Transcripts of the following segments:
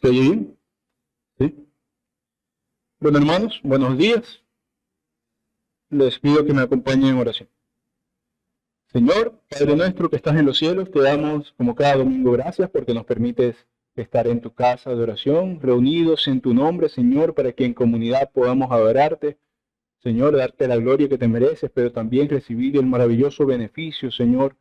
¿Se oye bien? ¿Sí? Bueno, hermanos, buenos días. Les pido que me acompañen en oración. Señor, Padre nuestro que estás en los cielos, te damos como cada domingo gracias porque nos permites estar en tu casa de oración, reunidos en tu nombre, Señor, para que en comunidad podamos adorarte. Señor, darte la gloria que te mereces, pero también recibir el maravilloso beneficio, Señor,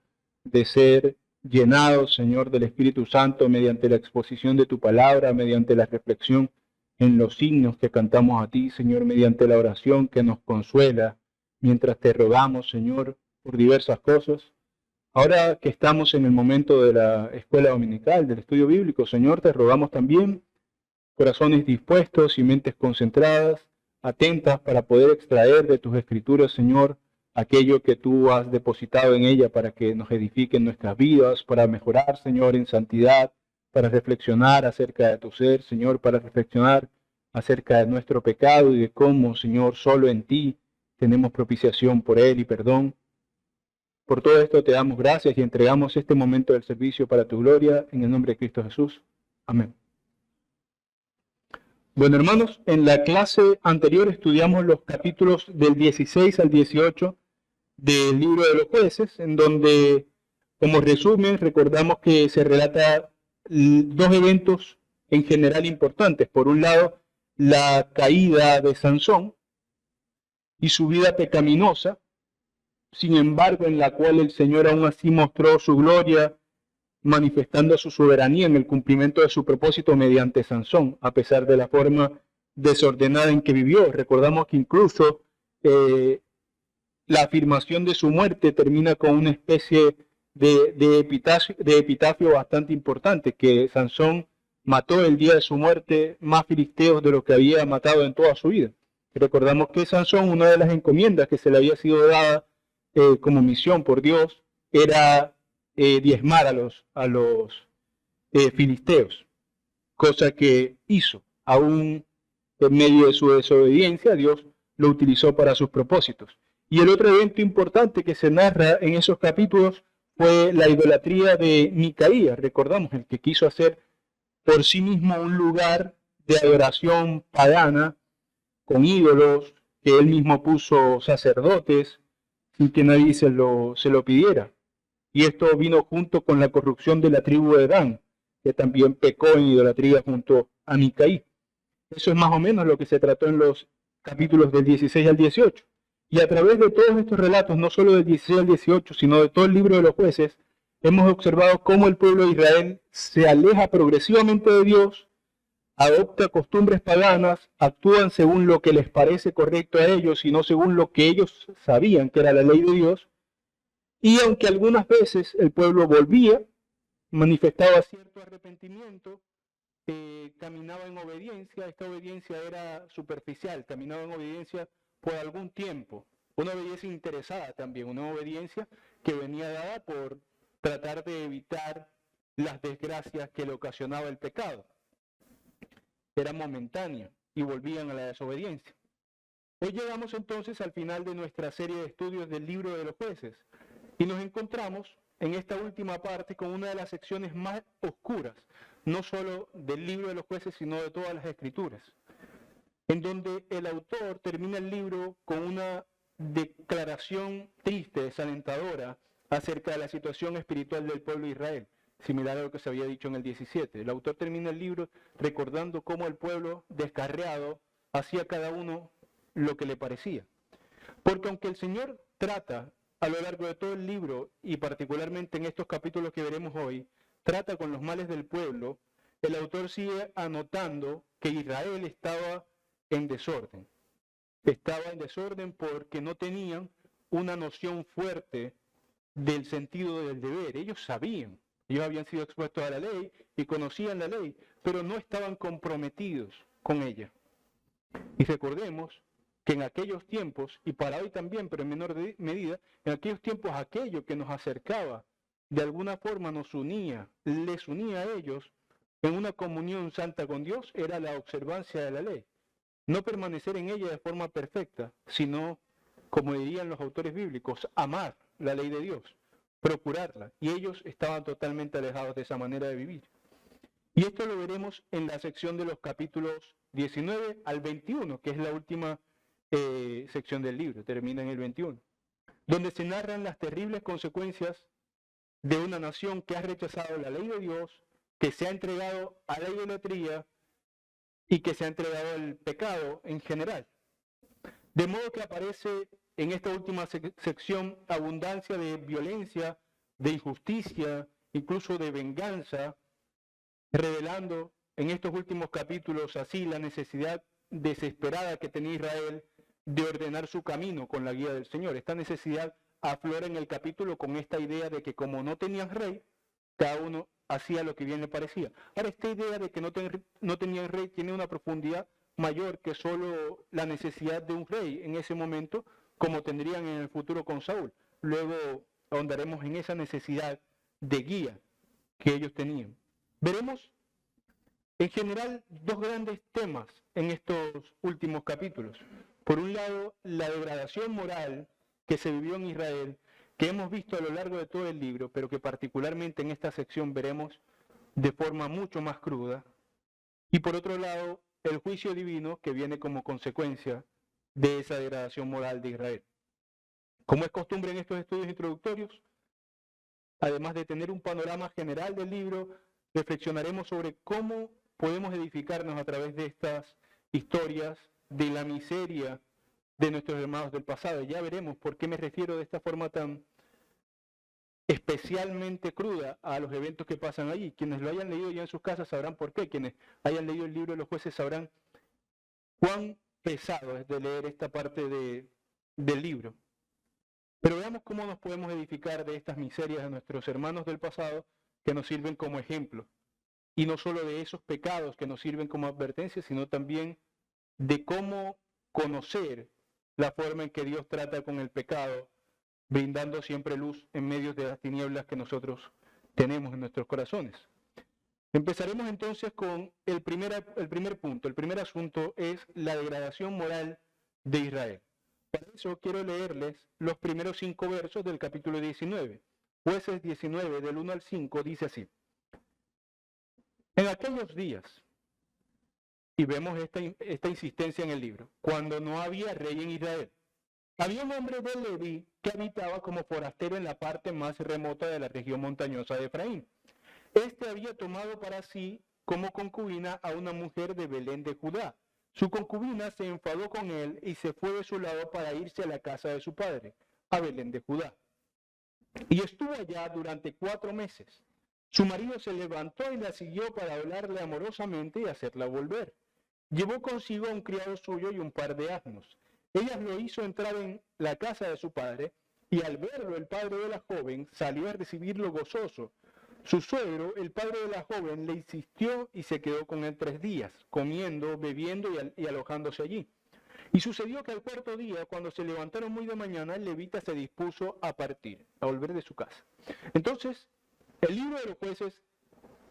de ser llenados, Señor, del Espíritu Santo mediante la exposición de tu palabra, mediante la reflexión en los signos que cantamos a ti, Señor, mediante la oración que nos consuela, mientras te rogamos, Señor, por diversas cosas. Ahora que estamos en el momento de la escuela dominical, del estudio bíblico, Señor, te rogamos también corazones dispuestos y mentes concentradas, atentas para poder extraer de tus escrituras, Señor, aquello que tú has depositado en ella para que nos edifiquen nuestras vidas, para mejorar, Señor, en santidad, para reflexionar acerca de tu ser, Señor, para reflexionar acerca de nuestro pecado y de cómo, Señor, solo en ti tenemos propiciación por él y perdón. Por todo esto te damos gracias y entregamos este momento del servicio para tu gloria, en el nombre de Cristo Jesús. Amén. Bueno, hermanos, en la clase anterior estudiamos los capítulos del 16 al 18 del libro de los jueces, en donde, como resumen, recordamos que se relata dos eventos en general importantes. Por un lado, la caída de Sansón y su vida pecaminosa, sin embargo, en la cual el Señor aún así mostró su gloria, manifestando su soberanía en el cumplimiento de su propósito mediante Sansón, a pesar de la forma desordenada en que vivió. Recordamos que incluso la afirmación de su muerte termina con una especie de epitafio bastante importante, que Sansón mató el día de su muerte más filisteos de lo que había matado en toda su vida. Recordamos que Sansón, una de las encomiendas que se le había sido dada como misión por Dios, era diezmar a los filisteos, cosa que hizo. Aún en medio de su desobediencia, Dios lo utilizó para sus propósitos. Y el otro evento importante que se narra en esos capítulos fue la idolatría de Micaías. Recordamos, el que quiso hacer por sí mismo un lugar de adoración pagana con ídolos que él mismo puso sacerdotes sin que nadie se lo pidiera. Y esto vino junto con la corrupción de la tribu de Dan, que también pecó en idolatría junto a Micaí. Eso es más o menos lo que se trató en los capítulos del 16 al 18. Y a través de todos estos relatos, no solo del 16 al 18, sino de todo el libro de los jueces, hemos observado cómo el pueblo de Israel se aleja progresivamente de Dios, adopta costumbres paganas, actúan según lo que les parece correcto a ellos y no según lo que ellos sabían que era la ley de Dios. Y aunque algunas veces el pueblo volvía, manifestaba cierto arrepentimiento, caminaba en obediencia, esta obediencia era superficial, caminaba en obediencia por algún tiempo, una obediencia interesada también, una obediencia que venía dada por tratar de evitar las desgracias que le ocasionaba el pecado. Era momentánea y volvían a la desobediencia. Hoy llegamos entonces al final de nuestra serie de estudios del libro de los jueces y nos encontramos en esta última parte con una de las secciones más oscuras, no solo del libro de los jueces, sino de todas las escrituras, en donde el autor termina el libro con una declaración triste, desalentadora, acerca de la situación espiritual del pueblo de Israel, similar a lo que se había dicho en el 17. El autor termina el libro recordando cómo el pueblo descarriado hacía cada uno lo que le parecía. Porque aunque el Señor trata a lo largo de todo el libro, y particularmente en estos capítulos que veremos hoy, trata con los males del pueblo, el autor sigue anotando que Israel estaba en desorden. Estaba en desorden porque no tenían una noción fuerte del sentido del deber. Ellos sabían, ellos habían sido expuestos a la ley y conocían la ley, pero no estaban comprometidos con ella. Y recordemos que en aquellos tiempos, y para hoy también, pero en menor medida, en aquellos tiempos aquello que nos acercaba, de alguna forma nos unía, les unía a ellos en una comunión santa con Dios, era la observancia de la ley. No permanecer en ella de forma perfecta, sino, como dirían los autores bíblicos, amar la ley de Dios, procurarla. Y ellos estaban totalmente alejados de esa manera de vivir. Y esto lo veremos en la sección de los capítulos 19 al 21, que es la última sección del libro, termina en el 21, donde se narran las terribles consecuencias de una nación que ha rechazado la ley de Dios, que se ha entregado a la idolatría y que se ha entregado al pecado en general. De modo que aparece en esta última sección abundancia de violencia, de injusticia, incluso de venganza, revelando en estos últimos capítulos así la necesidad desesperada que tenía Israel de ordenar su camino con la guía del Señor. Esta necesidad aflora en el capítulo con esta idea de que como no tenían rey, cada uno hacía lo que bien le parecía. Ahora, esta idea de que no tenían rey tiene una profundidad mayor que solo la necesidad de un rey en ese momento, como tendrían en el futuro con Saúl. Luego ahondaremos en esa necesidad de guía que ellos tenían. Veremos en general dos grandes temas en estos últimos capítulos. Por un lado, la degradación moral que se vivió en Israel, que hemos visto a lo largo de todo el libro, pero que particularmente en esta sección veremos de forma mucho más cruda. Y por otro lado, el juicio divino que viene como consecuencia de esa degradación moral de Israel. Como es costumbre en estos estudios introductorios, además de tener un panorama general del libro, reflexionaremos sobre cómo podemos edificarnos a través de estas historias de la miseria de nuestros hermanos del pasado. Ya veremos por qué me refiero de esta forma tan especialmente cruda a los eventos que pasan allí. Quienes lo hayan leído ya en sus casas sabrán por qué. Quienes hayan leído el libro de los jueces sabrán cuán pesado es de leer esta parte del libro. Pero veamos cómo nos podemos edificar de estas miserias de nuestros hermanos del pasado que nos sirven como ejemplo. Y no solo de esos pecados que nos sirven como advertencia, sino también de cómo conocer la forma en que Dios trata con el pecado, brindando siempre luz en medio de las tinieblas que nosotros tenemos en nuestros corazones. Empezaremos entonces con el primer punto. El primer asunto es la degradación moral de Israel. Para eso quiero leerles los primeros 5 versos del capítulo 19. Jueces 19, del 1 al 5, dice así. En aquellos días, y vemos esta insistencia en el libro, cuando no había rey en Israel, había un hombre de Leví que habitaba como forastero en la parte más remota de la región montañosa de Efraín. Este había tomado para sí como concubina a una mujer de Belén de Judá. Su concubina se enfadó con él y se fue de su lado para irse a la casa de su padre, a Belén de Judá. Y estuvo allá durante 4 meses. Su marido se levantó y la siguió para hablarle amorosamente y hacerla volver. Llevó consigo a un criado suyo y un par de asnos. Ella lo hizo entrar en la casa de su padre, y al verlo el padre de la joven salió a recibirlo gozoso. Su suegro, el padre de la joven, le insistió y se quedó con él 3 días, comiendo, bebiendo y alojándose allí. Y sucedió que al 4.º día, cuando se levantaron muy de mañana, el levita se dispuso a partir, a volver de su casa. Entonces, el libro de los jueces,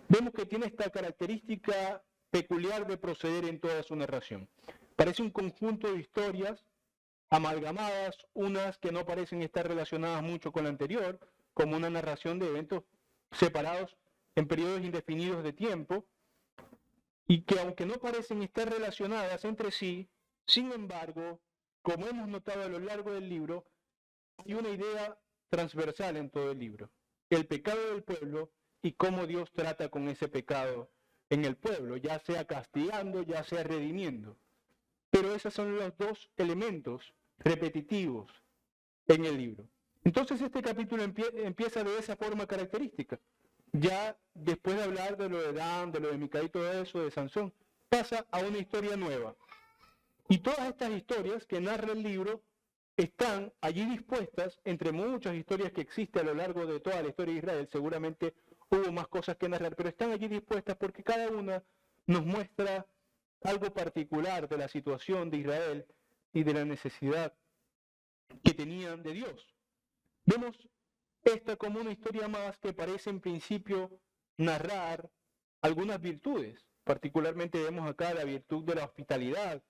vemos que tiene esta característica peculiar de proceder en toda su narración. Parece un conjunto de historias amalgamadas, unas que no parecen estar relacionadas mucho con la anterior, como una narración de eventos separados en periodos indefinidos de tiempo, y que aunque no parecen estar relacionadas entre sí, sin embargo, como hemos notado a lo largo del libro, hay una idea transversal en todo el libro: el pecado del pueblo y cómo Dios trata con ese pecado en el pueblo, ya sea castigando, ya sea redimiendo. Pero esos son los 2 elementos repetitivos en el libro. Entonces este capítulo empieza de esa forma característica. Ya después de hablar de lo de Dan, de lo de Micaía y todo eso, de Sansón, pasa a una historia nueva. Y todas estas historias que narra el libro están allí dispuestas, entre muchas historias que existen a lo largo de toda la historia de Israel. Seguramente hubo más cosas que narrar, pero están allí dispuestas porque cada una nos muestra algo particular de la situación de Israel y de la necesidad que tenían de Dios. Vemos esta como una historia más que parece en principio narrar algunas virtudes. Particularmente vemos acá la virtud de la hospitalidad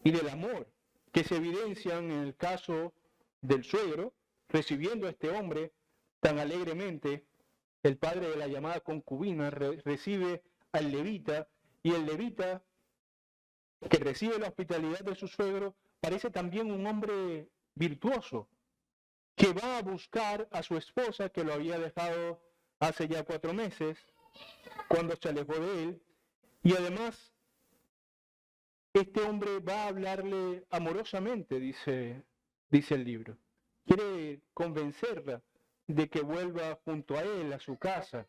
y del amor, que se evidencian en el caso del suegro, recibiendo a este hombre tan alegremente. El padre de la llamada concubina recibe al levita, y el levita que recibe la hospitalidad de su suegro parece también un hombre virtuoso, que va a buscar a su esposa que lo había dejado hace ya 4 meses, cuando se alejó de él, y además este hombre va a hablarle amorosamente, dice el libro. Quiere convencerla de que vuelva junto a él, a su casa.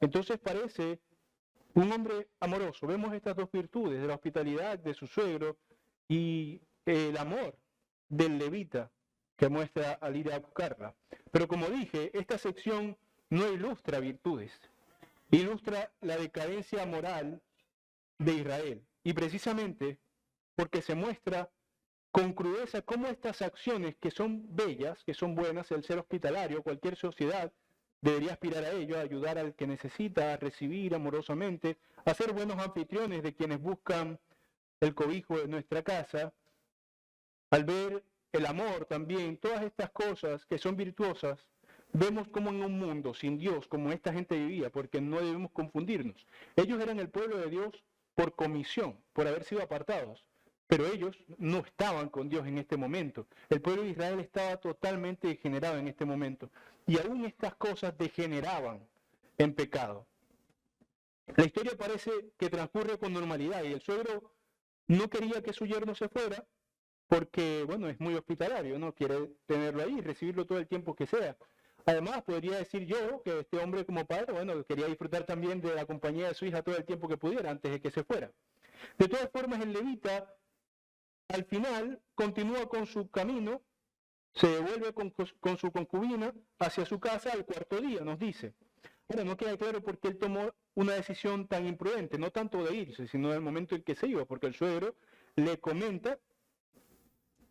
Entonces parece un hombre amoroso. Vemos estas dos virtudes, de la hospitalidad de su suegro y el amor del levita que muestra al ir a buscarla. Pero como dije, esta sección no ilustra virtudes, ilustra la decadencia moral de Israel. Y precisamente porque se muestra con crudeza cómo estas acciones que son bellas, que son buenas, el ser hospitalario, cualquier sociedad debería aspirar a ello, a ayudar al que necesita, a recibir amorosamente, a ser buenos anfitriones de quienes buscan el cobijo de nuestra casa. Al ver el amor también, todas estas cosas que son virtuosas, vemos como en un mundo sin Dios, como esta gente vivía, porque no debemos confundirnos. Ellos eran el pueblo de Dios por comisión, por haber sido apartados, pero ellos no estaban con Dios en este momento. El pueblo de Israel estaba totalmente degenerado en este momento, y aún estas cosas degeneraban en pecado. La historia parece que transcurre con normalidad, y el suegro no quería que su yerno se fuera, porque, bueno, es muy hospitalario, no quiere tenerlo ahí, recibirlo todo el tiempo que sea. Además, podría decir yo que este hombre como padre, bueno, quería disfrutar también de la compañía de su hija todo el tiempo que pudiera antes de que se fuera. De todas formas, el levita, al final, continúa con su camino, se devuelve con su concubina hacia su casa al 4.º día, nos dice. Ahora, no queda claro por qué él tomó una decisión tan imprudente, no tanto de irse, sino del momento en que se iba, porque el suegro le comenta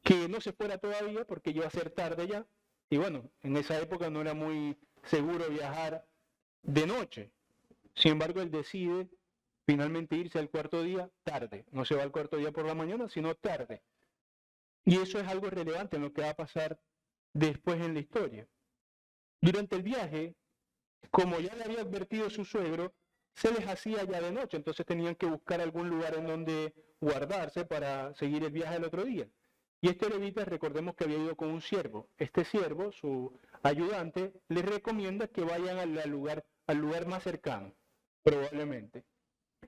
que no se fuera todavía porque iba a ser tarde ya, y bueno, en esa época no era muy seguro viajar de noche. Sin embargo, él decide finalmente irse al 4.º día tarde, no se va al 4.º día por la mañana, sino tarde. Y eso es algo relevante en lo que va a pasar después en la historia. Durante el viaje, como ya le había advertido su suegro, se les hacía ya de noche, entonces tenían que buscar algún lugar en donde guardarse para seguir el viaje el otro día. Y este levita, recordemos que había ido con un siervo. Este siervo, su ayudante, le recomienda que vayan al lugar más cercano, probablemente.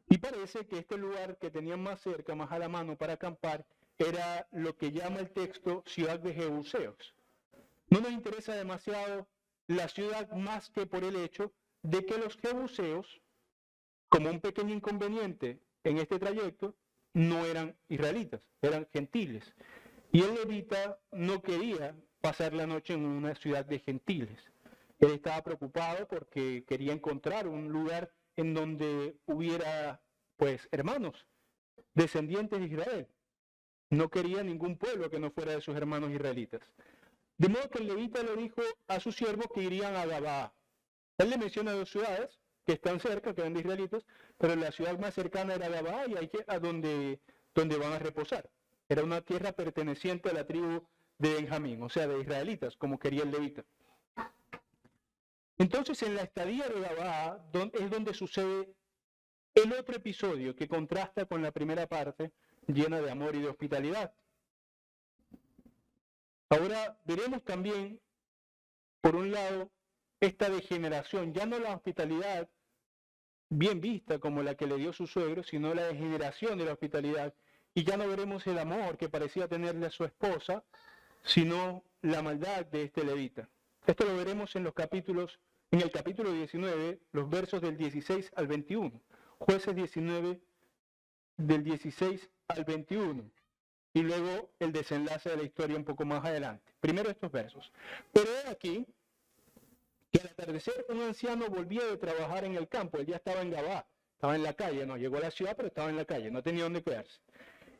Y parece que este lugar que tenían más cerca, más a la mano para acampar, era lo que llama el texto ciudad de Jebuseos. No nos interesa demasiado la ciudad más que por el hecho de que los jebuseos, como un pequeño inconveniente en este trayecto, no eran israelitas, eran gentiles. Y el levita no quería pasar la noche en una ciudad de gentiles. Él estaba preocupado porque quería encontrar un lugar en donde hubiera, pues, hermanos, descendientes de Israel. No quería ningún pueblo que no fuera de sus hermanos israelitas. De modo que el levita le dijo a sus siervos que irían a Gabaa. Él le menciona 2 ciudades que están cerca, que eran de israelitas, pero la ciudad más cercana era Gabaa y ahí a donde van a reposar. Era una tierra perteneciente a la tribu de Benjamín, o sea, de israelitas, como quería el levita. Entonces, en la estadía de Gabaa es donde sucede el otro episodio que contrasta con la primera parte, llena de amor y de hospitalidad. Ahora veremos también, por un lado, esta degeneración, ya no la hospitalidad bien vista como la que le dio su suegro, sino la degeneración de la hospitalidad. Y ya no veremos el amor que parecía tenerle a su esposa, sino la maldad de este levita. Esto lo veremos en el capítulo 19, los versos del 16 al 21. Jueces 19, del 16 al 21. Y luego el desenlace de la historia un poco más adelante. Primero estos versos. Pero he aquí que al atardecer un anciano volvía de trabajar en el campo. Él ya estaba en Gabaa, estaba en la calle, no llegó a la ciudad, pero estaba en la calle, no tenía dónde quedarse.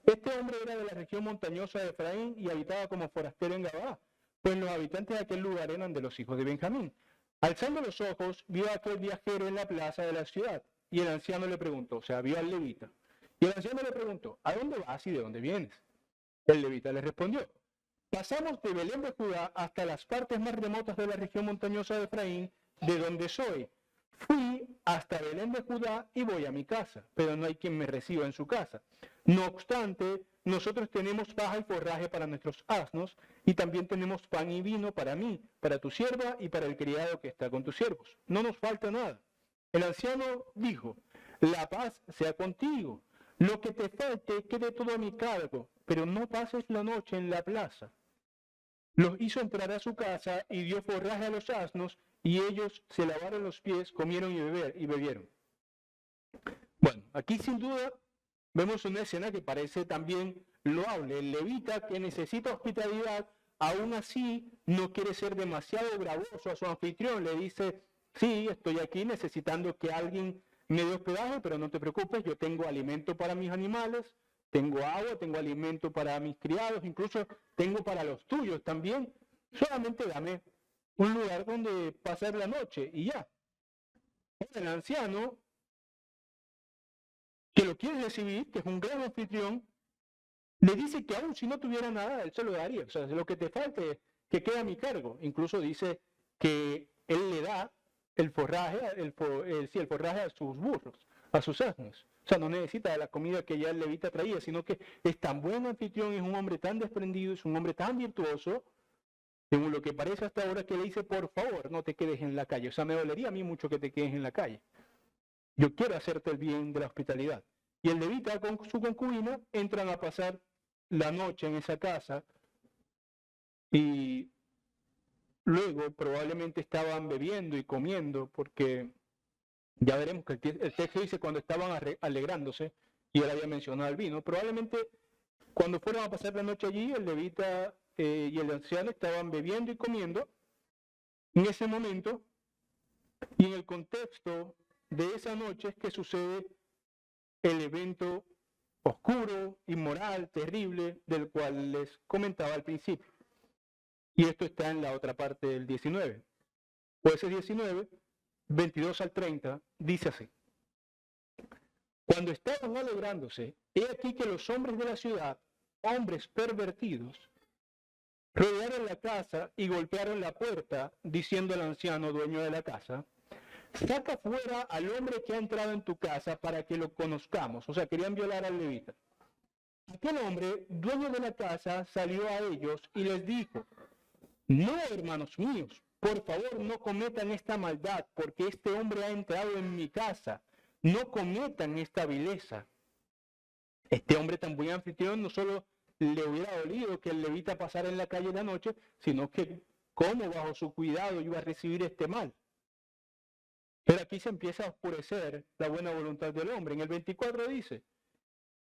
Este hombre era de la región montañosa de Efraín y habitaba como forastero en Gabaa, pues los habitantes de aquel lugar eran de los hijos de Benjamín. Alzando los ojos, vio a aquel viajero en la plaza de la ciudad, y el anciano le preguntó, o sea, vio al levita, y el anciano le preguntó, ¿a dónde vas y de dónde vienes? El levita le respondió, pasamos de Belén de Judá hasta las partes más remotas de la región montañosa de Efraín, de donde soy. fui hasta Belén de Judá y voy a mi casa, pero no hay quien me reciba en su casa. No obstante, nosotros tenemos paja y forraje para nuestros asnos, y también tenemos pan y vino para mí, para tu sierva y para el criado que está con tus siervos. No nos falta nada. El anciano dijo, la paz sea contigo. Lo que te falte quede todo a mi cargo, pero no pases la noche en la plaza. Los hizo entrar a su casa y dio forraje a los asnos, y ellos se lavaron los pies, comieron y bebieron. Bueno, aquí sin duda vemos una escena que parece también loable. El levita, que necesita hospitalidad, aún así no quiere ser demasiado bravoso a su anfitrión. Le dice, sí, estoy aquí necesitando que alguien me dé hospedaje, pero no te preocupes, yo tengo alimento para mis animales, tengo agua, tengo alimento para mis criados, incluso tengo para los tuyos también. Solamente dame un lugar donde pasar la noche y ya. El anciano, que lo quiere recibir, que es un gran anfitrión, le dice que aún si no tuviera nada, él se lo daría. O sea, lo que te falte, que quede a mi cargo. Incluso dice que él le da el forraje, el forraje a sus burros, a sus asnos. O sea, no necesita de la comida que ya el levita traía, sino que es tan buen anfitrión, es un hombre tan desprendido, es un hombre tan virtuoso, según lo que parece hasta ahora, que le dice, por favor, no te quedes en la calle. O sea, me dolería a mí mucho que te quedes en la calle. Yo quiero hacerte el bien de la hospitalidad. Y el levita con su concubina entran a pasar la noche en esa casa y luego probablemente estaban bebiendo y comiendo, porque ya veremos que el texto dice cuando estaban alegrándose, y él había mencionado el vino. Probablemente cuando fueron a pasar la noche allí, el levita y el anciano estaban bebiendo y comiendo en ese momento, y en el contexto de esa noche es que sucede el evento oscuro, inmoral, terrible, del cual les comentaba al principio. Y esto está en la otra parte del 19. Jueces 19, 22 al 30, dice así. Cuando estaban alegrándose, he aquí que los hombres de la ciudad, hombres pervertidos, rodearon la casa y golpearon la puerta, diciendo al anciano dueño de la casa, saca fuera al hombre que ha entrado en tu casa para que lo conozcamos. O sea, querían violar al levita. Aquel hombre, dueño de la casa, salió a ellos y les dijo, no, hermanos míos, por favor no cometan esta maldad, porque este hombre ha entrado en mi casa. No cometan esta vileza. Este hombre tan buen anfitrión no solo le hubiera dolido que el levita pasara en la calle la noche, sino que cómo bajo su cuidado iba a recibir este mal. Pero aquí se empieza a oscurecer la buena voluntad del hombre. En el 24 dice,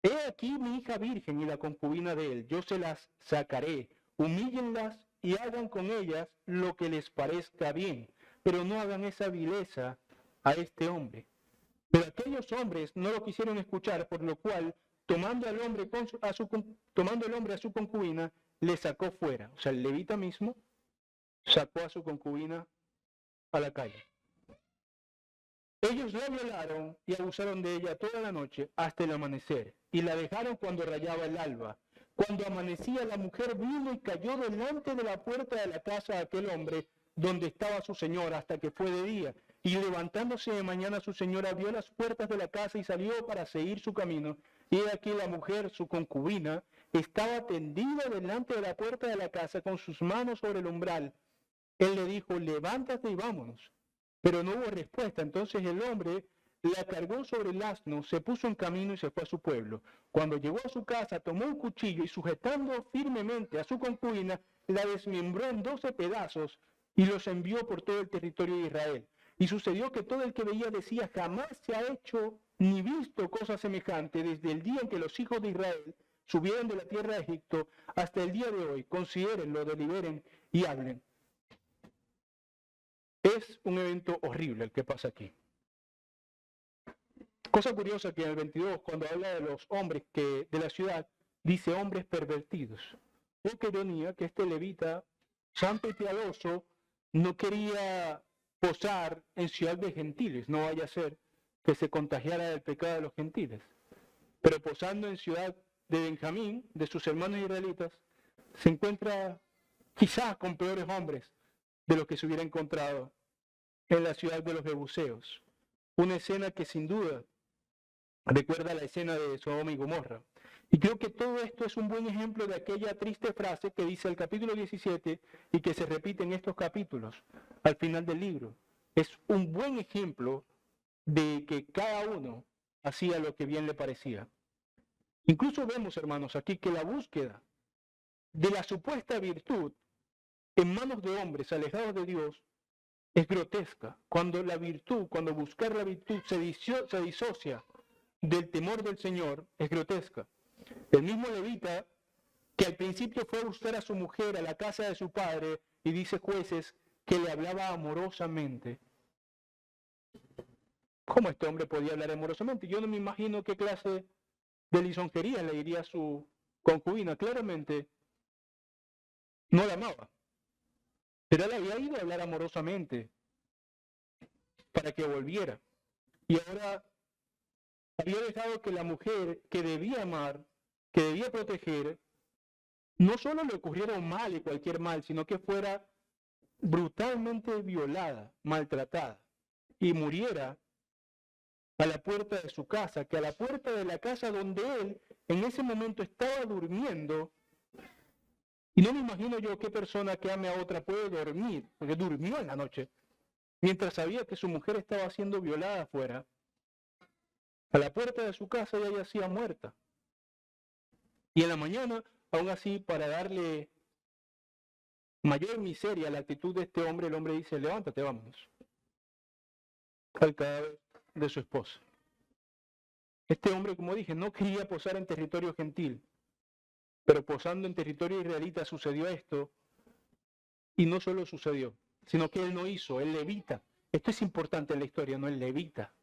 he aquí mi hija virgen y la concubina de él, yo se las sacaré, humíllenlas y hagan con ellas lo que les parezca bien, pero no hagan esa vileza a este hombre. Pero aquellos hombres no lo quisieron escuchar, por lo cual, tomando el hombre a su concubina, le sacó fuera. O sea, el levita mismo sacó a su concubina a la calle. Ellos la violaron y abusaron de ella toda la noche hasta el amanecer, y la dejaron cuando rayaba el alba. Cuando amanecía, la mujer vino y cayó delante de la puerta de la casa de aquel hombre donde estaba su señora hasta que fue de día. Y levantándose de mañana su señora vio las puertas de la casa y salió para seguir su camino. Y aquí la mujer, su concubina, estaba tendida delante de la puerta de la casa con sus manos sobre el umbral. Él le dijo, levántate y vámonos. Pero no hubo respuesta. Entonces el hombre la cargó sobre el asno, se puso en camino y se fue a su pueblo. Cuando llegó a su casa, tomó un cuchillo y sujetando firmemente a su concubina, la desmembró en 12 pedazos y los envió por todo el territorio de Israel. Y sucedió que todo el que veía decía, jamás se ha hecho ni visto cosa semejante desde el día en que los hijos de Israel subieron de la tierra de Egipto hasta el día de hoy. Considérenlo, deliberen y hablen. Es un evento horrible el que pasa aquí. Cosa curiosa que en el 22, cuando habla de los hombres de la ciudad, dice hombres pervertidos. Yo ironía que este levita, santo y piadoso, no quería posar en ciudad de gentiles, no vaya a ser que se contagiara del pecado de los gentiles. Pero posando en ciudad de Benjamín, de sus hermanos israelitas, se encuentra quizás con peores hombres de los que se hubiera encontrado en la ciudad de los Jebuseos. Una escena que sin duda recuerda la escena de Sodoma y Gomorra. Y creo que todo esto es un buen ejemplo de aquella triste frase que dice el capítulo 17 y que se repite en estos capítulos al final del libro. Es un buen ejemplo de que cada uno hacía lo que bien le parecía. Incluso vemos, hermanos, aquí que la búsqueda de la supuesta virtud en manos de hombres alejados de Dios es grotesca. Cuando la virtud, cuando buscar la virtud se disocia del temor del Señor, es grotesca. El mismo levita que al principio fue a buscar a su mujer a la casa de su padre, y dice Jueces que le hablaba amorosamente. ¿Cómo este hombre podía hablar amorosamente? Yo no me imagino qué clase de lisonjería le diría a su concubina. Claramente no la amaba, pero él había ido a hablar amorosamente para que volviera. Y ahora había dejado que la mujer que debía amar, que debía proteger, no solo le ocurriera un mal y cualquier mal, sino que fuera brutalmente violada, maltratada, y muriera a la puerta de su casa, que a la puerta de la casa donde él en ese momento estaba durmiendo. Y no me imagino yo qué persona que ame a otra puede dormir, porque durmió en la noche, mientras sabía que su mujer estaba siendo violada afuera. A la puerta de su casa ella yacía muerta. Y en la mañana, aún así, para darle mayor miseria a la actitud de este hombre, el hombre dice: levántate, vámonos, al cadáver de su esposa. Este hombre, como dije, no quería posar en territorio gentil, pero posando en territorio israelita sucedió esto, y no solo sucedió, sino que él no hizo, él levita. Esto es importante en la historia, no, él levita.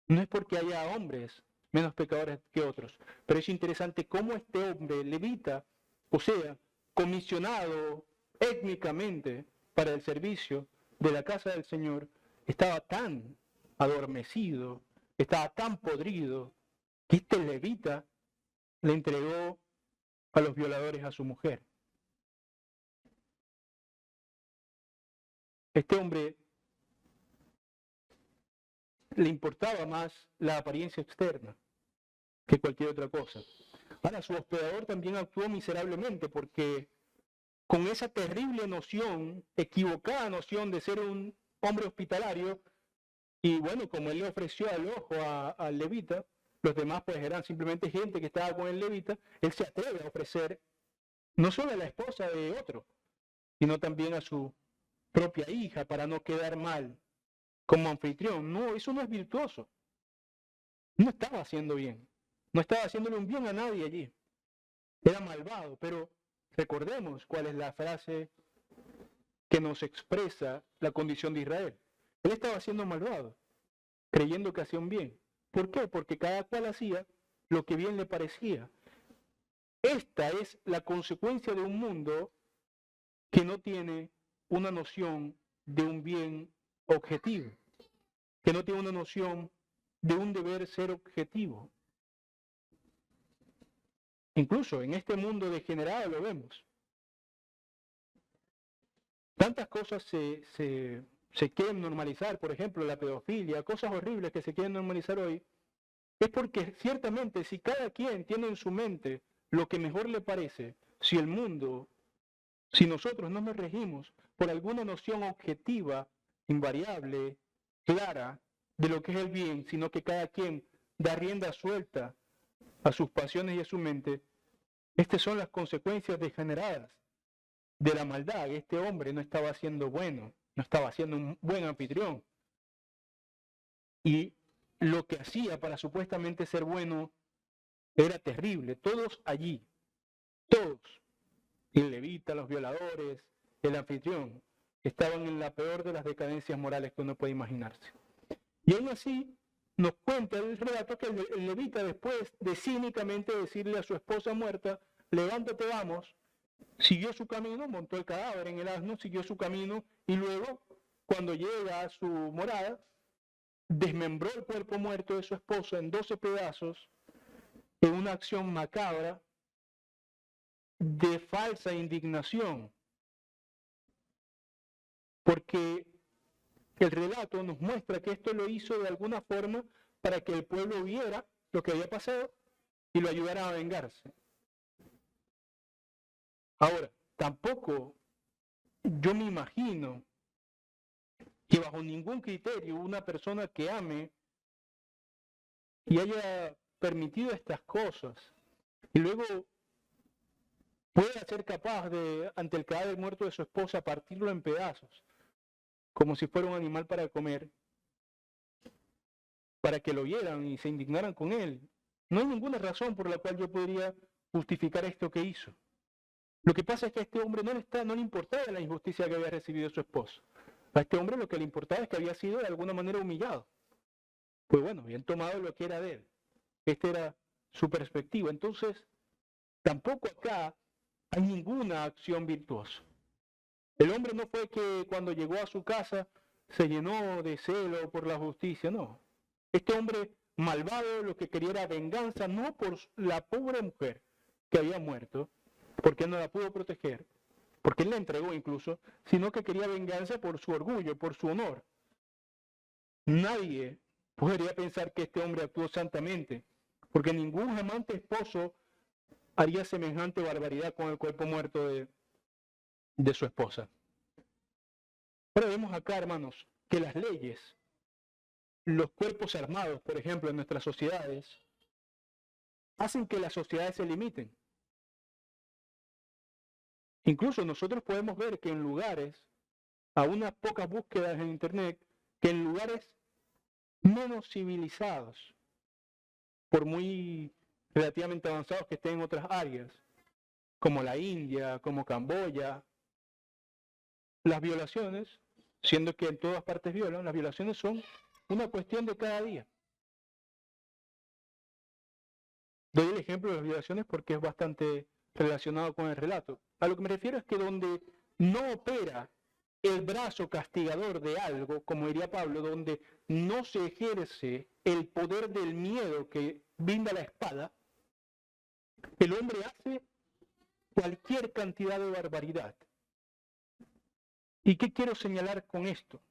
No es porque haya hombres menos pecadores que otros, pero es interesante cómo este hombre levita, o sea, comisionado étnicamente para el servicio de la casa del Señor, estaba tan adormecido, estaba tan podrido, que este levita le entregó a los violadores a su mujer. Este hombre le importaba más la apariencia externa que cualquier otra cosa. Ahora, su hospedador también actuó miserablemente, porque con esa terrible noción, equivocada noción de ser un hombre hospitalario, y bueno, como él le ofreció al ojo al levita, los demás pues eran simplemente gente que estaba con el levita, él se atreve a ofrecer no solo a la esposa de otro, sino también a su propia hija, para no quedar mal como anfitrión. No, eso no es virtuoso. No estaba haciendo bien. No estaba haciéndole un bien a nadie allí. Era malvado, pero recordemos cuál es la frase que nos expresa la condición de Israel. Él estaba siendo malvado, creyendo que hacía un bien. ¿Por qué? Porque cada cual hacía lo que bien le parecía. Esta es la consecuencia de un mundo que no tiene una noción de un bien objetivo, que no tiene una noción de un deber ser objetivo. Incluso en este mundo degenerado lo vemos. Tantas cosas se quieren normalizar, por ejemplo, la pedofilia, cosas horribles que se quieren normalizar hoy, es porque ciertamente si cada quien tiene en su mente lo que mejor le parece, si el mundo, si nosotros no nos regimos por alguna noción objetiva, invariable, clara, de lo que es el bien, sino que cada quien da rienda suelta a sus pasiones y a su mente, estas son las consecuencias degeneradas de la maldad. Este hombre no estaba siendo bueno, no estaba siendo un buen anfitrión. Y lo que hacía para supuestamente ser bueno era terrible. Todos allí, todos, el levita, los violadores, el anfitrión, estaban en la peor de las decadencias morales que uno puede imaginarse. Y aún así nos cuenta el relato que el levita, después de cínicamente decirle a su esposa muerta: levántate, vamos, siguió su camino, montó el cadáver en el asno, siguió su camino, y luego, cuando llega a su morada, desmembró el cuerpo muerto de su esposa en 12 pedazos, en una acción macabra de falsa indignación, porque el relato nos muestra que esto lo hizo de alguna forma para que el pueblo viera lo que había pasado y lo ayudara a vengarse. Ahora, tampoco yo me imagino que bajo ningún criterio una persona que ame y haya permitido estas cosas y luego pueda ser capaz de, ante el cadáver muerto de su esposa, partirlo en pedazos, como si fuera un animal para comer, para que lo vieran y se indignaran con él. No hay ninguna razón por la cual yo podría justificar esto que hizo. Lo que pasa es que a este hombre no le importaba la injusticia que había recibido su esposo. A este hombre lo que le importaba es que había sido de alguna manera humillado. Pues bueno, habían tomado lo que era de él. Esta era su perspectiva. Entonces, tampoco acá hay ninguna acción virtuosa. El hombre no fue que cuando llegó a su casa se llenó de celo por la justicia, no. Este hombre malvado lo que quería era venganza, no por la pobre mujer que había muerto, porque no la pudo proteger, porque él la entregó incluso, sino que quería venganza por su orgullo, por su honor. Nadie podría pensar que este hombre actuó santamente, porque ningún amante esposo haría semejante barbaridad con el cuerpo muerto de su esposa. Ahora vemos acá, hermanos, que las leyes, los cuerpos armados, por ejemplo, en nuestras sociedades, hacen que las sociedades se limiten. Incluso nosotros podemos ver que en lugares, a unas pocas búsquedas en internet, que en lugares menos civilizados, por muy relativamente avanzados que estén en otras áreas, como la India, como Camboya, las violaciones, siendo que en todas partes violan, las violaciones son una cuestión de cada día. Doy el ejemplo de las violaciones porque es bastante relacionado con el relato. A lo que me refiero es que donde no opera el brazo castigador de algo, como diría Pablo, donde no se ejerce el poder del miedo que brinda la espada, el hombre hace cualquier cantidad de barbaridad. ¿Y qué quiero señalar con esto?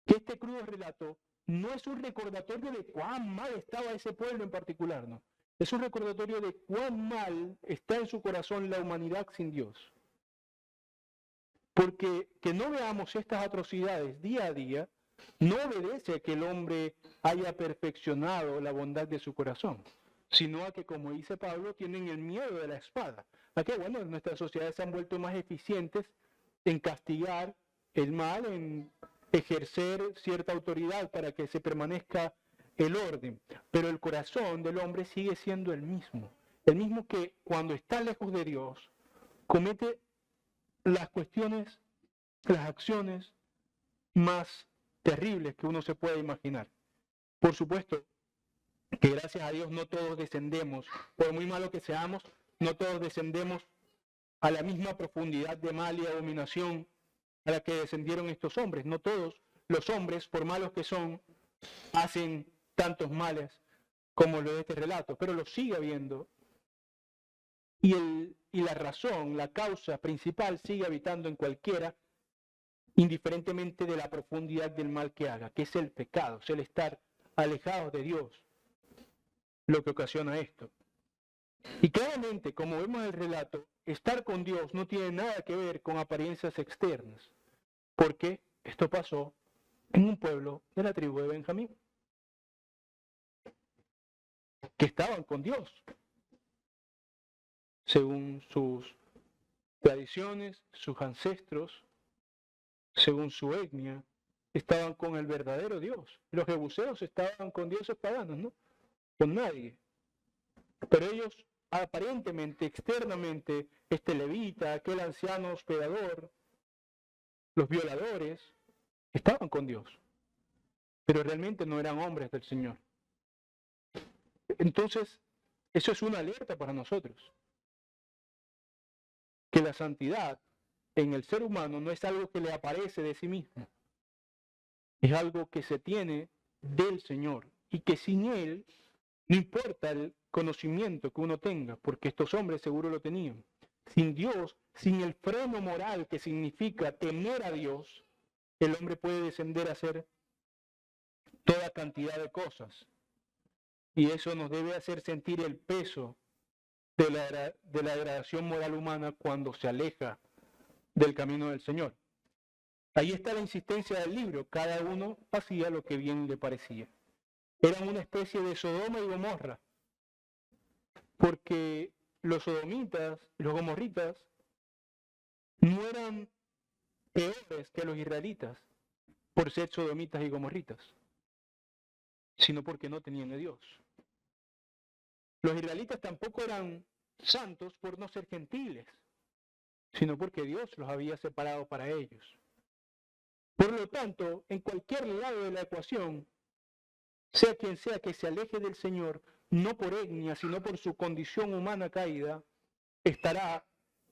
Que este crudo relato no es un recordatorio de cuán mal estaba ese pueblo en particular, no. Es un recordatorio de cuán mal está en su corazón la humanidad sin Dios. Porque que no veamos estas atrocidades día a día no obedece a que el hombre haya perfeccionado la bondad de su corazón, sino a que, como dice Pablo, tienen el miedo de la espada. A que, bueno, nuestras sociedades se han vuelto más eficientes en castigar el mal, en ejercer cierta autoridad para que se permanezca el orden. Pero el corazón del hombre sigue siendo el mismo que cuando está lejos de Dios comete las cuestiones, las acciones más terribles que uno se puede imaginar. Por supuesto que gracias a Dios no todos descendemos, por muy malo que seamos, no todos descendemos a la misma profundidad de mal y abominación a la que descendieron estos hombres. No todos los hombres, por malos que son, hacen tantos males como lo de este relato, pero lo sigue habiendo. Y la razón, la causa principal sigue habitando en cualquiera, indiferentemente de la profundidad del mal que haga, que es el pecado, es el estar alejados de Dios, lo que ocasiona esto. Y claramente, como vemos en el relato, estar con Dios no tiene nada que ver con apariencias externas, porque esto pasó en un pueblo de la tribu de Benjamín, que estaban con Dios, según sus tradiciones, sus ancestros, según su etnia, estaban con el verdadero Dios. Los jebuseos estaban con dioses paganos, ¿no? Con nadie. Pero ellos, aparentemente, externamente, este levita, aquel anciano hospedador, los violadores, estaban con Dios. Pero realmente no eran hombres del Señor. Entonces, eso es una alerta para nosotros. Que la santidad en el ser humano no es algo que le aparece de sí mismo. Es algo que se tiene del Señor. Y que sin Él, no importa el conocimiento que uno tenga, porque estos hombres seguro lo tenían. Sin Dios, sin el freno moral que significa temer a Dios, el hombre puede descender a hacer toda cantidad de cosas. Y eso nos debe hacer sentir el peso de la degradación moral humana cuando se aleja del camino del Señor. Ahí está la insistencia del libro. Cada uno hacía lo que bien le parecía. Eran una especie de Sodoma y Gomorra, porque los sodomitas, los gomorritas, no eran peores que los israelitas por ser sodomitas y gomorritas, sino porque no tenían a Dios. Los israelitas tampoco eran santos por no ser gentiles, sino porque Dios los había separado para ellos. Por lo tanto, en cualquier lado de la ecuación, sea quien sea que se aleje del Señor, no por etnia, sino por su condición humana caída, estará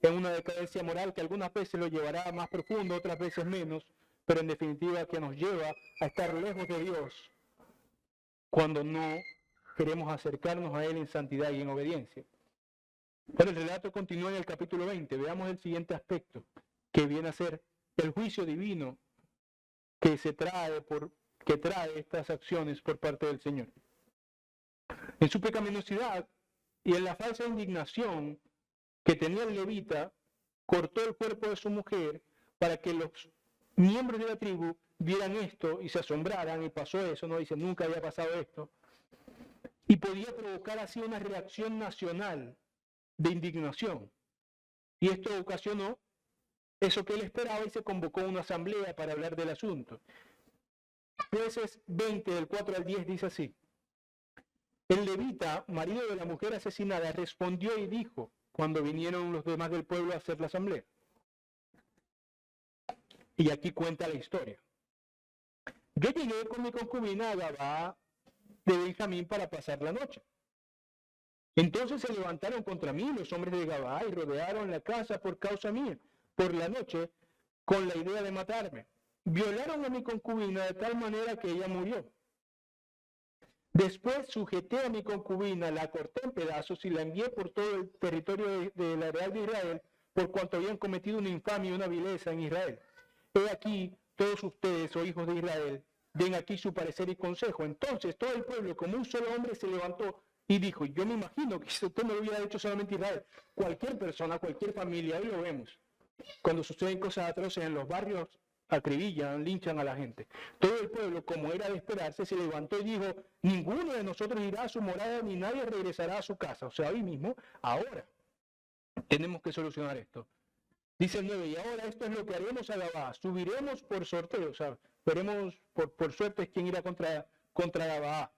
en una decadencia moral que algunas veces lo llevará más profundo, otras veces menos, pero en definitiva que nos lleva a estar lejos de Dios cuando no queremos acercarnos a Él en santidad y en obediencia. Pero el relato continúa en el capítulo 20. Veamos el siguiente aspecto, que viene a ser el juicio divino que trae estas acciones por parte del Señor. En su pecaminosidad y en la falsa indignación que tenía el levita, cortó el cuerpo de su mujer para que los miembros de la tribu vieran esto y se asombraran, y pasó eso, no dice, nunca había pasado esto, y podía provocar así una reacción nacional de indignación. Y esto ocasionó eso que él esperaba y se convocó una asamblea para hablar del asunto. Jueces 20, del 4 al 10, dice así: el levita, marido de la mujer asesinada, respondió y dijo, cuando vinieron los demás del pueblo a hacer la asamblea. Y aquí cuenta la historia. Yo llegué con mi concubina a Gabaa de Benjamín para pasar la noche. Entonces se levantaron contra mí los hombres de Gabaa y rodearon la casa por causa mía, por la noche, con la idea de matarme. Violaron a mi concubina de tal manera que ella murió. Después sujeté a mi concubina, la corté en pedazos y la envié por todo el territorio de la Real de Israel, por cuanto habían cometido una infamia y una vileza en Israel. He aquí, todos ustedes, oh hijos de Israel, den aquí su parecer y consejo. Entonces todo el pueblo, como un solo hombre, se levantó y dijo, yo me imagino que si usted no lo hubiera hecho solamente Israel, cualquier persona, cualquier familia, hoy lo vemos, cuando suceden cosas atroces en los barrios, acribillan, linchan a la gente. Todo el pueblo, como era de esperarse, se levantó y dijo, ninguno de nosotros irá a su morada ni nadie regresará a su casa. O sea, hoy mismo, ahora, tenemos que solucionar esto. Dice el 9, y ahora esto es lo que haremos a Gabaa. Subiremos por sorteo, o sea, veremos por suerte quién irá contra Gabaa.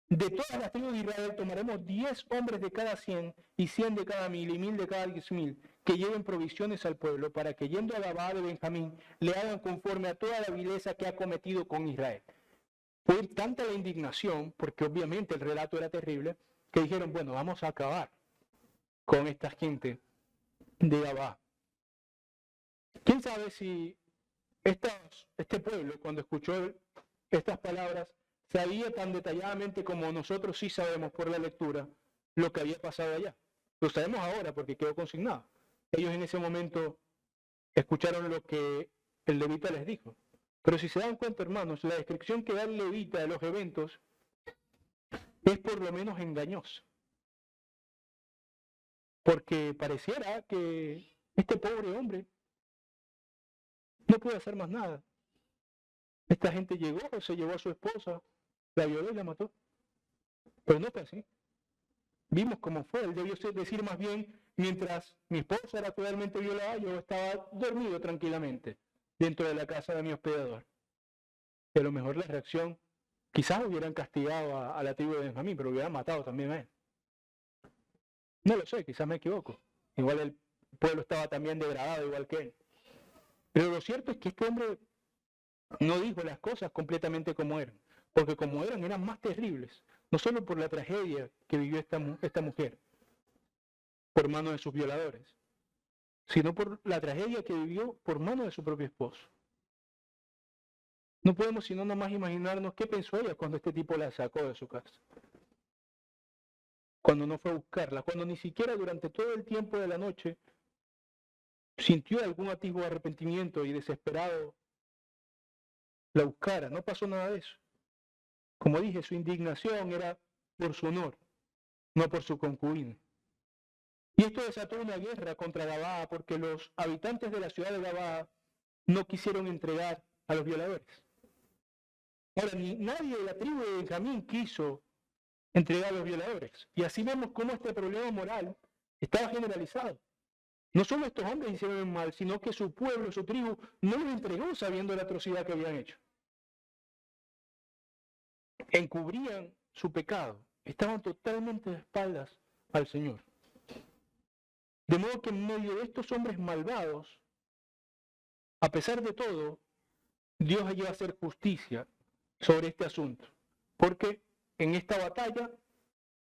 De todas las tribus de Israel tomaremos 10 hombres de cada 100 y 100 de cada 1000 y 1000 de cada 10.000 que lleven provisiones al pueblo para que yendo a Gabaa de Benjamín le hagan conforme a toda la vileza que ha cometido con Israel. Fue tanta la indignación, porque obviamente el relato era terrible, que dijeron, bueno, vamos a acabar con esta gente de Gabaa. ¿Quién sabe si este pueblo, cuando escuchó estas palabras, sabía tan detalladamente como nosotros sí sabemos por la lectura lo que había pasado allá? Lo sabemos ahora porque quedó consignado. Ellos en ese momento escucharon lo que el levita les dijo. Pero si se dan cuenta, hermanos, la descripción que da el levita de los eventos es por lo menos engañosa. Porque pareciera que este pobre hombre no puede hacer más nada. Esta gente llegó, se llevó a su esposa, la violó y la mató. Pero no fue así. Vimos cómo fue. Él debió decir más bien, mientras mi esposa era totalmente violada, yo estaba dormido tranquilamente dentro de la casa de mi hospedador. Y a lo mejor la reacción, quizás hubieran castigado a la tribu de Benjamín, pero hubieran matado también a él. No lo sé, quizás me equivoco. Igual el pueblo estaba también degradado, igual que él. Pero lo cierto es que este hombre no dijo las cosas completamente como eran, porque como eran más terribles, no solo por la tragedia que vivió esta mujer por mano de sus violadores, sino por la tragedia que vivió por mano de su propio esposo. No podemos sino nomás imaginarnos qué pensó ella cuando este tipo la sacó de su casa, cuando no fue a buscarla, cuando ni siquiera durante todo el tiempo de la noche sintió algún atisbo de arrepentimiento y desesperado la buscara. No pasó nada de eso. Como dije, su indignación era por su honor, no por su concubina. Y esto desató una guerra contra Gabaa porque los habitantes de la ciudad de Gabaa no quisieron entregar a los violadores. Ahora, nadie de la tribu de Benjamín quiso entregar a los violadores. Y así vemos cómo este problema moral estaba generalizado. No solo estos hombres hicieron el mal, sino que su pueblo, su tribu, no los entregó sabiendo la atrocidad que habían hecho. Encubrían su pecado. Estaban totalmente de espaldas al Señor. De modo que en medio de estos hombres malvados, a pesar de todo, Dios llegó a hacer justicia sobre este asunto. Porque en esta batalla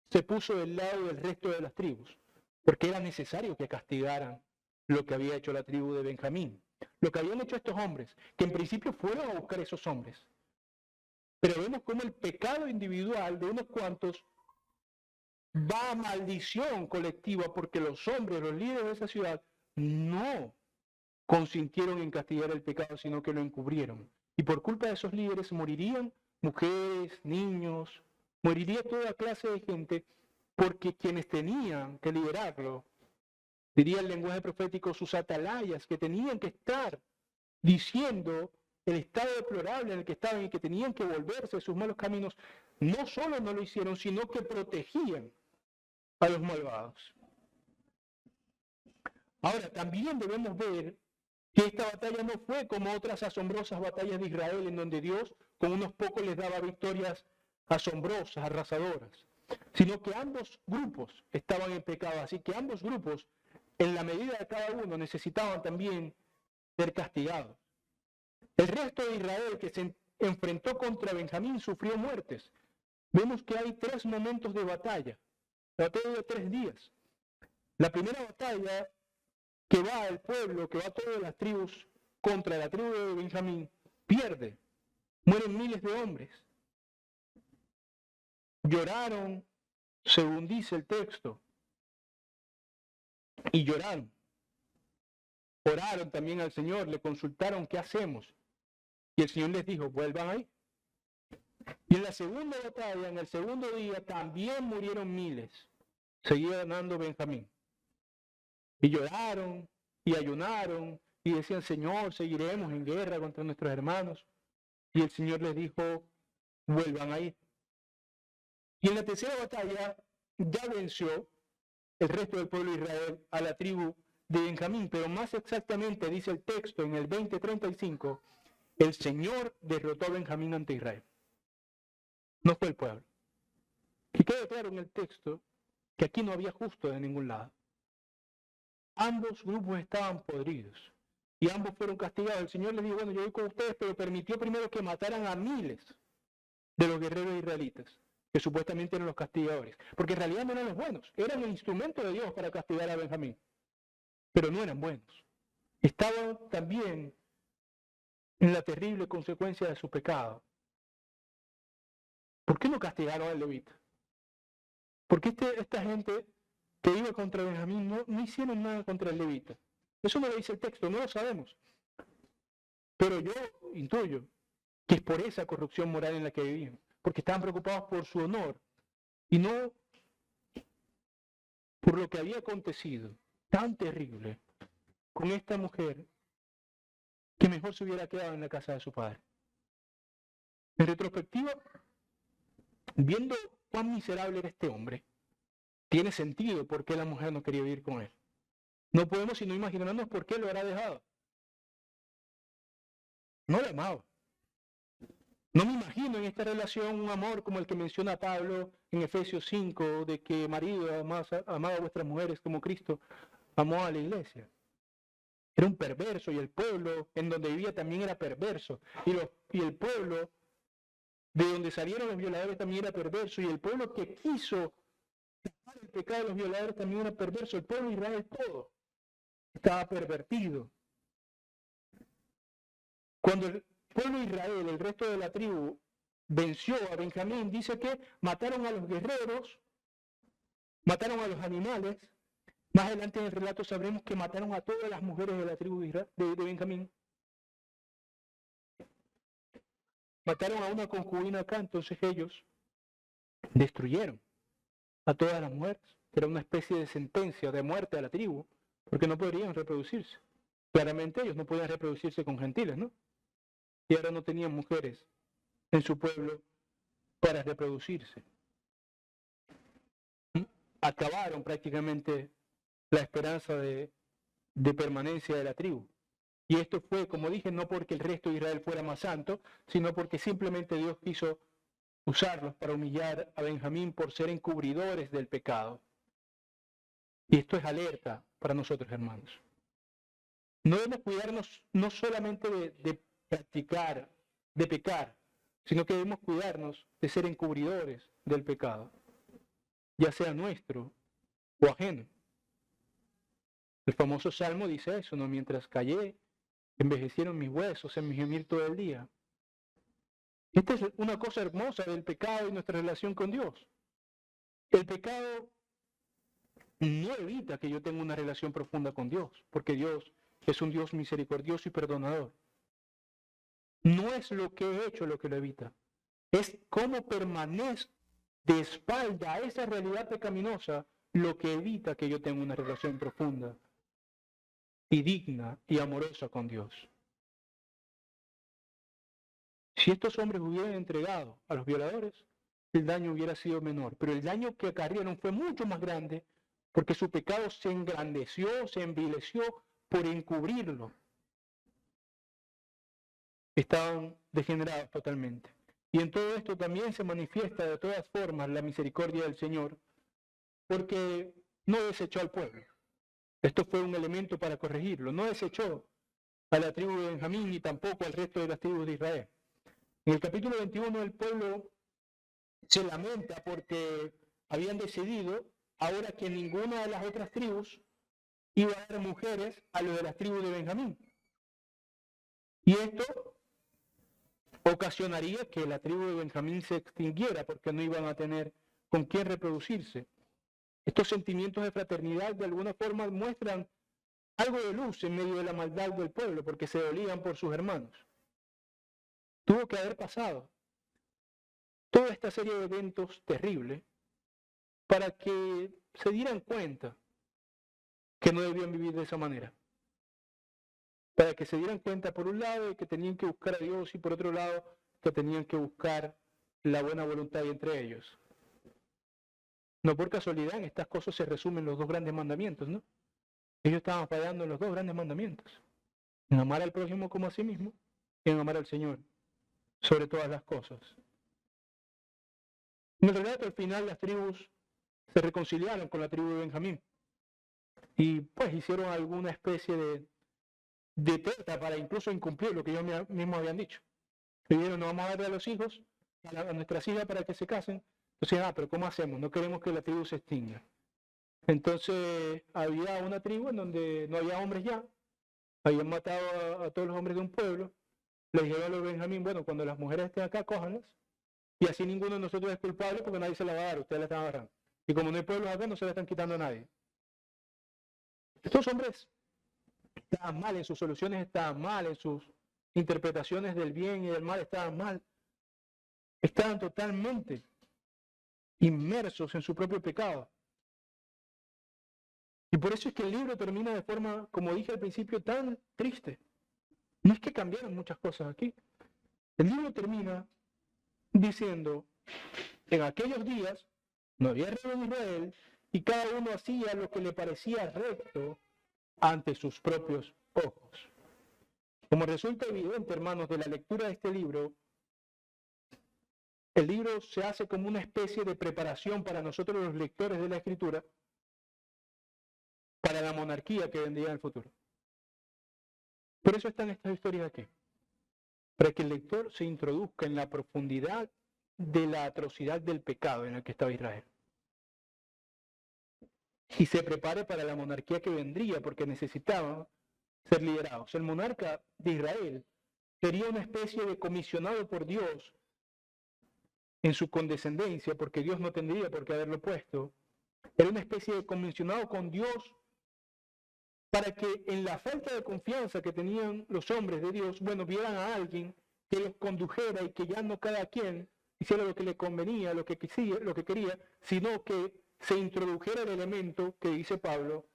se puso del lado del resto de las tribus. Porque era necesario que castigaran lo que había hecho la tribu de Benjamín. Lo que habían hecho estos hombres, que en principio fueron a buscar esos hombres. Pero vemos cómo el pecado individual de unos cuantos va a maldición colectiva porque los hombres, los líderes de esa ciudad, no consintieron en castigar el pecado, sino que lo encubrieron. Y por culpa de esos líderes morirían mujeres, niños, moriría toda clase de gente, porque quienes tenían que liderarlo, diría el lenguaje profético, sus atalayas, que tenían que estar diciendo el estado deplorable en el que estaban y que tenían que volverse de sus malos caminos, no solo no lo hicieron, sino que protegían a los malvados. Ahora, también debemos ver que esta batalla no fue como otras asombrosas batallas de Israel, en donde Dios con unos pocos les daba victorias asombrosas, arrasadoras, sino que ambos grupos estaban en pecado, así que ambos grupos, en la medida de cada uno, necesitaban también ser castigados. El resto de Israel que se enfrentó contra Benjamín sufrió muertes. Vemos que hay 3 momentos de batalla, la batalla de 3 días. La primera batalla, que va el pueblo, que va todas las tribus contra la tribu de Benjamín, pierde, mueren miles de hombres. Lloraron, según dice el texto, y lloraron. Oraron también al Señor, le consultaron qué hacemos. Y el Señor les dijo, vuelvan ahí. Y en la segunda batalla, en el segundo día, también murieron miles. Seguía ganando Benjamín. Y lloraron, y ayunaron, y decían, Señor, seguiremos en guerra contra nuestros hermanos. Y el Señor les dijo, vuelvan a ir. Y en la tercera batalla ya venció el resto del pueblo de Israel a la tribu de Benjamín, pero más exactamente dice el texto en el 20:35, el Señor derrotó a Benjamín ante Israel. No fue el pueblo. Y queda claro en el texto que aquí no había justo de ningún lado. Ambos grupos estaban podridos y ambos fueron castigados. El Señor les dijo, bueno, yo voy con ustedes, pero permitió primero que mataran a miles de los guerreros israelitas, que supuestamente eran los castigadores, porque en realidad no eran los buenos, eran el instrumento de Dios para castigar a Benjamín, pero no eran buenos. Estaban también en la terrible consecuencia de su pecado. ¿Por qué no castigaron al levita? ¿Por qué esta gente que iba contra Benjamín no hicieron nada contra el levita? Eso no lo dice el texto, no lo sabemos. Pero yo intuyo que es por esa corrupción moral en la que vivían, porque estaban preocupados por su honor y no por lo que había acontecido tan terrible con esta mujer, que mejor se hubiera quedado en la casa de su padre. En retrospectiva, viendo cuán miserable era este hombre, tiene sentido por qué la mujer no quería vivir con él. No podemos sino imaginarnos por qué lo habrá dejado. No la amaba. No me imagino en esta relación un amor como el que menciona Pablo en Efesios 5, de que marido, amad a vuestras mujeres como Cristo amó a la iglesia. Era un perverso y el pueblo en donde vivía también era perverso. Y el pueblo de donde salieron los violadores también era perverso. Y el pueblo que quiso tapar el pecado de los violadores también era perverso. El pueblo de Israel todo estaba pervertido. Cuando el pueblo de Israel, el resto de la tribu, venció a Benjamín, dice que mataron a los guerreros, mataron a los animales. Más adelante en el relato sabremos que mataron a todas las mujeres de la tribu de Benjamín. mataron a una concubina acá, entonces ellos destruyeron a todas las mujeres. Era una especie de sentencia de muerte a la tribu, porque no podrían reproducirse. Claramente ellos no podían reproducirse con gentiles, ¿no? Y ahora no tenían mujeres en su pueblo para reproducirse. Acabaron prácticamente la esperanza de permanencia de la tribu. Y esto fue, como dije, no porque el resto de Israel fuera más santo, sino porque simplemente Dios quiso usarlos para humillar a Benjamín por ser encubridores del pecado. Y esto es alerta para nosotros, hermanos. No debemos cuidarnos no solamente de practicar, de pecar, sino que debemos cuidarnos de ser encubridores del pecado, ya sea nuestro o ajeno. El famoso Salmo dice eso, ¿no? Mientras callé, envejecieron mis huesos en mi gemir todo el día. Esta es una cosa hermosa del pecado y nuestra relación con Dios. El pecado no evita que yo tenga una relación profunda con Dios, porque Dios es un Dios misericordioso y perdonador. No es lo que he hecho lo que lo evita, es cómo permanezco de espalda a esa realidad pecaminosa lo que evita que yo tenga una relación profunda y digna y amorosa con Dios. Si estos hombres hubieran entregado a los violadores, el daño hubiera sido menor, pero el daño que acarrearon fue mucho más grande porque su pecado se engrandeció, se envileció por encubrirlo. Estaban degenerados totalmente. Y en todo esto también se manifiesta de todas formas la misericordia del Señor, porque no desechó al pueblo. Esto fue un elemento para corregirlo. No desechó a la tribu de Benjamín ni tampoco al resto de las tribus de Israel. En el capítulo 21 el pueblo se lamenta porque habían decidido ahora que ninguna de las otras tribus iba a dar mujeres a lo de las tribus de Benjamín. Y esto ocasionaría que la tribu de Benjamín se extinguiera porque no iban a tener con quién reproducirse. Estos sentimientos de fraternidad de alguna forma muestran algo de luz en medio de la maldad del pueblo porque se dolían por sus hermanos. Tuvo que haber pasado toda esta serie de eventos terribles para que se dieran cuenta que no debían vivir de esa manera. Para que se dieran cuenta, por un lado, de que tenían que buscar a Dios y por otro lado, que tenían que buscar la buena voluntad entre ellos. No por casualidad, en estas cosas se resumen los dos grandes mandamientos, ¿no? Ellos estaban fallando en los dos grandes mandamientos. En amar al prójimo como a sí mismo y en amar al Señor sobre todas las cosas. En el relato, al final, las tribus se reconciliaron con la tribu de Benjamín y pues hicieron alguna especie de treta para incluso incumplir lo que ellos mismos habían dicho. Dijeron, no vamos a darle a los hijos, a nuestras hijas para que se casen. Entonces, pero ¿cómo hacemos? No queremos que la tribu se extinga. Entonces, había una tribu en donde no había hombres ya, habían matado a todos los hombres de un pueblo, le dijeron a los Benjamín, bueno, cuando las mujeres estén acá, cójanlas, y así ninguno de nosotros es culpable porque nadie se la va a dar, ustedes la están agarrando. Y como no hay pueblos acá, no se la están quitando a nadie. Estos hombres estaban mal en sus soluciones, estaban mal en sus interpretaciones del bien y del mal, estaban mal. Estaban totalmente inmersos en su propio pecado. Y por eso es que el libro termina de forma, como dije al principio, tan triste. No es que cambiaron muchas cosas aquí. El libro termina diciendo, en aquellos días no había rey en Israel y cada uno hacía lo que le parecía recto ante sus propios ojos. Como resulta evidente, hermanos, de la lectura de este libro, el libro se hace como una especie de preparación para nosotros los lectores de la Escritura para la monarquía que vendría en el futuro. Por eso están estas historias aquí, para que el lector se introduzca en la profundidad de la atrocidad del pecado en el que estaba Israel. Y se prepare para la monarquía que vendría, porque necesitaban ser liderados. El monarca de Israel sería una especie de comisionado por Dios en su condescendencia, porque Dios no tendría por qué haberlo puesto. Era una especie de comisionado con Dios para que en la falta de confianza que tenían los hombres de Dios, bueno, vieran a alguien que los condujera y que ya no cada quien hiciera lo que le convenía, lo que quería, sino que se introdujera el elemento que dice Pablo,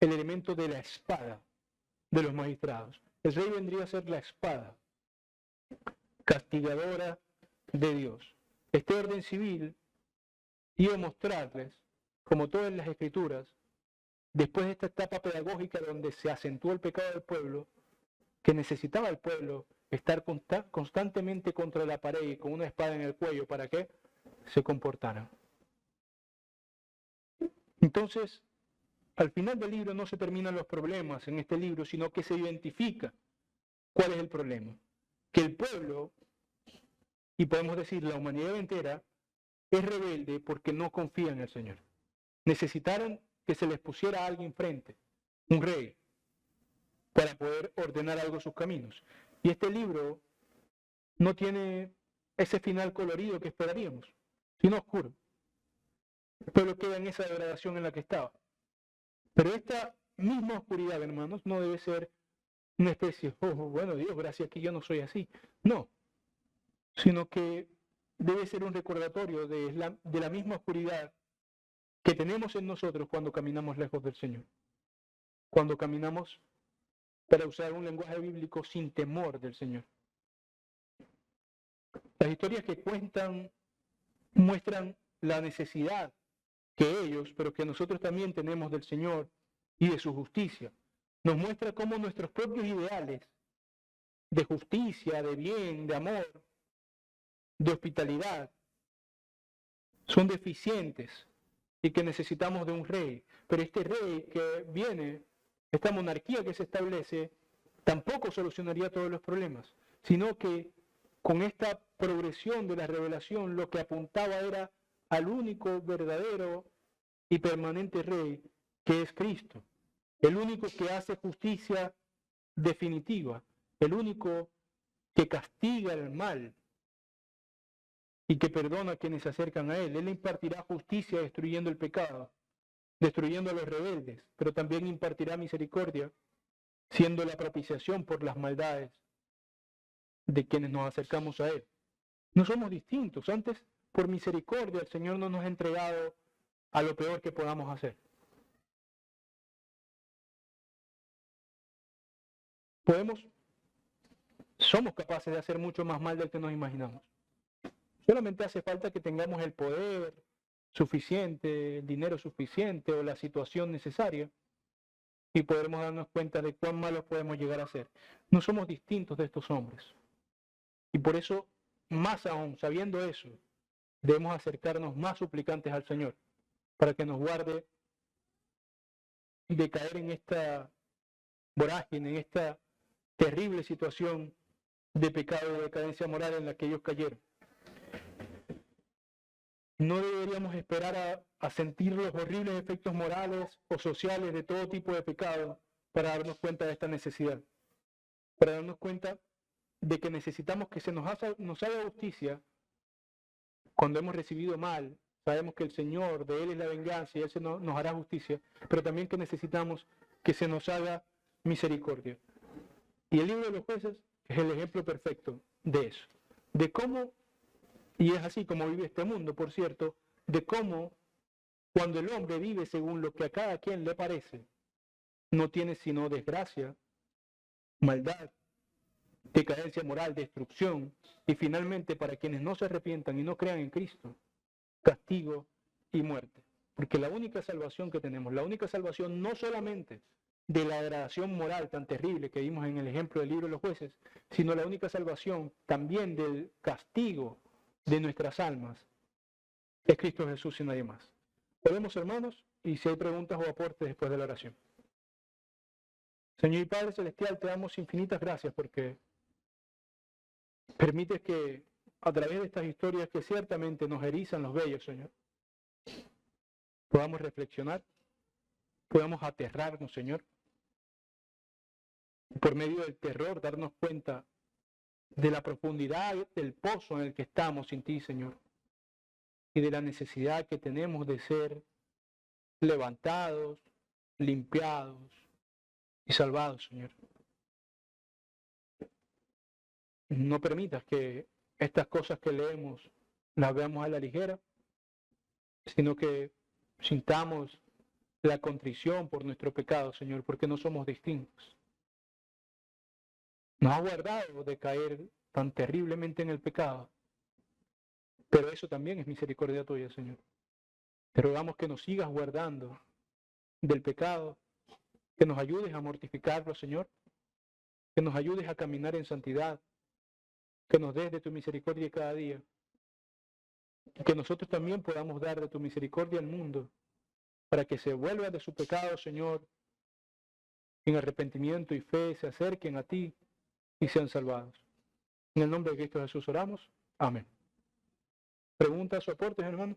el elemento de la espada de los magistrados. El rey vendría a ser la espada castigadora de Dios. Este orden civil iba a mostrarles, como todas las escrituras, después de esta etapa pedagógica donde se acentuó el pecado del pueblo, que necesitaba el pueblo estar constantemente contra la pared y con una espada en el cuello para que se comportaran. Entonces, al final del libro no se terminan los problemas en este libro, sino que se identifica cuál es el problema. Que el pueblo, y podemos decir la humanidad entera, es rebelde porque no confía en el Señor. Necesitaron que se les pusiera a alguien frente, un rey, para poder ordenar algo sus caminos. Y este libro no tiene ese final colorido que esperaríamos, sino oscuro. El pueblo queda en esa degradación en la que estaba. Pero esta misma oscuridad, hermanos, no debe ser una especie, bueno, Dios, gracias que yo no soy así. No, sino que debe ser un recordatorio de la misma oscuridad que tenemos en nosotros cuando caminamos lejos del Señor. Cuando caminamos, para usar un lenguaje bíblico, sin temor del Señor. Las historias que cuentan muestran la necesidad que ellos, pero que nosotros también tenemos del Señor y de su justicia. Nos muestra cómo nuestros propios ideales de justicia, de bien, de amor, de hospitalidad, son deficientes y que necesitamos de un rey. Pero este rey que viene, esta monarquía que se establece, tampoco solucionaría todos los problemas, sino que con esta progresión de la revelación lo que apuntaba era al único verdadero y permanente rey, que es Cristo, el único que hace justicia definitiva, el único que castiga el mal y que perdona a quienes se acercan a Él. Él impartirá justicia destruyendo el pecado, destruyendo a los rebeldes, pero también impartirá misericordia, siendo la propiciación por las maldades de quienes nos acercamos a Él. No somos distintos. Antes, por misericordia, el Señor no nos ha entregado a lo peor que podamos hacer. Somos capaces de hacer mucho más mal del que nos imaginamos. Solamente hace falta que tengamos el poder suficiente, el dinero suficiente o la situación necesaria y podremos darnos cuenta de cuán malos podemos llegar a ser. No somos distintos de estos hombres. Y por eso, más aún, sabiendo eso, debemos acercarnos más suplicantes al Señor para que nos guarde de caer en esta vorágine, en esta terrible situación de pecado y de decadencia moral en la que ellos cayeron. No deberíamos esperar a sentir los horribles efectos morales o sociales de todo tipo de pecado para darnos cuenta de esta necesidad, para darnos cuenta de que necesitamos que se nos haga justicia cuando hemos recibido mal. Sabemos que el Señor, de Él es la venganza y Él nos hará justicia, pero también que necesitamos que se nos haga misericordia. Y el libro de los jueces es el ejemplo perfecto de eso, de cómo, y es así como vive este mundo, por cierto, de cómo cuando el hombre vive según lo que a cada quien le parece, no tiene sino desgracia, maldad, decadencia moral, destrucción, y finalmente para quienes no se arrepientan y no crean en Cristo, castigo y muerte. Porque la única salvación que tenemos, la única salvación no solamente de la degradación moral tan terrible que vimos en el ejemplo del libro de los jueces, sino la única salvación también del castigo de nuestras almas, es Cristo Jesús y nadie más. Oremos, hermanos, y si hay preguntas o aportes después de la oración. Señor y Padre Celestial, te damos infinitas gracias porque permites que a través de estas historias que ciertamente nos erizan los vellos, Señor, podamos reflexionar, podamos aterrarnos, Señor, por medio del terror darnos cuenta de la profundidad del pozo en el que estamos sin ti, Señor, y de la necesidad que tenemos de ser levantados, limpiados y salvados, Señor. no permitas que estas cosas que leemos las veamos a la ligera, sino que sintamos la contrición por nuestro pecado, Señor, porque no somos distintos. Nos ha guardado de caer tan terriblemente en el pecado, pero eso también es misericordia tuya, Señor. Te rogamos que nos sigas guardando del pecado, que nos ayudes a mortificarlo, Señor, que nos ayudes a caminar en santidad, que nos des de tu misericordia cada día, y que nosotros también podamos dar de tu misericordia al mundo, para que se vuelva de su pecado, Señor, en arrepentimiento y fe, se acerquen a ti y sean salvados. En el nombre de Cristo Jesús oramos. Amén. ¿Preguntas o aportes, hermano?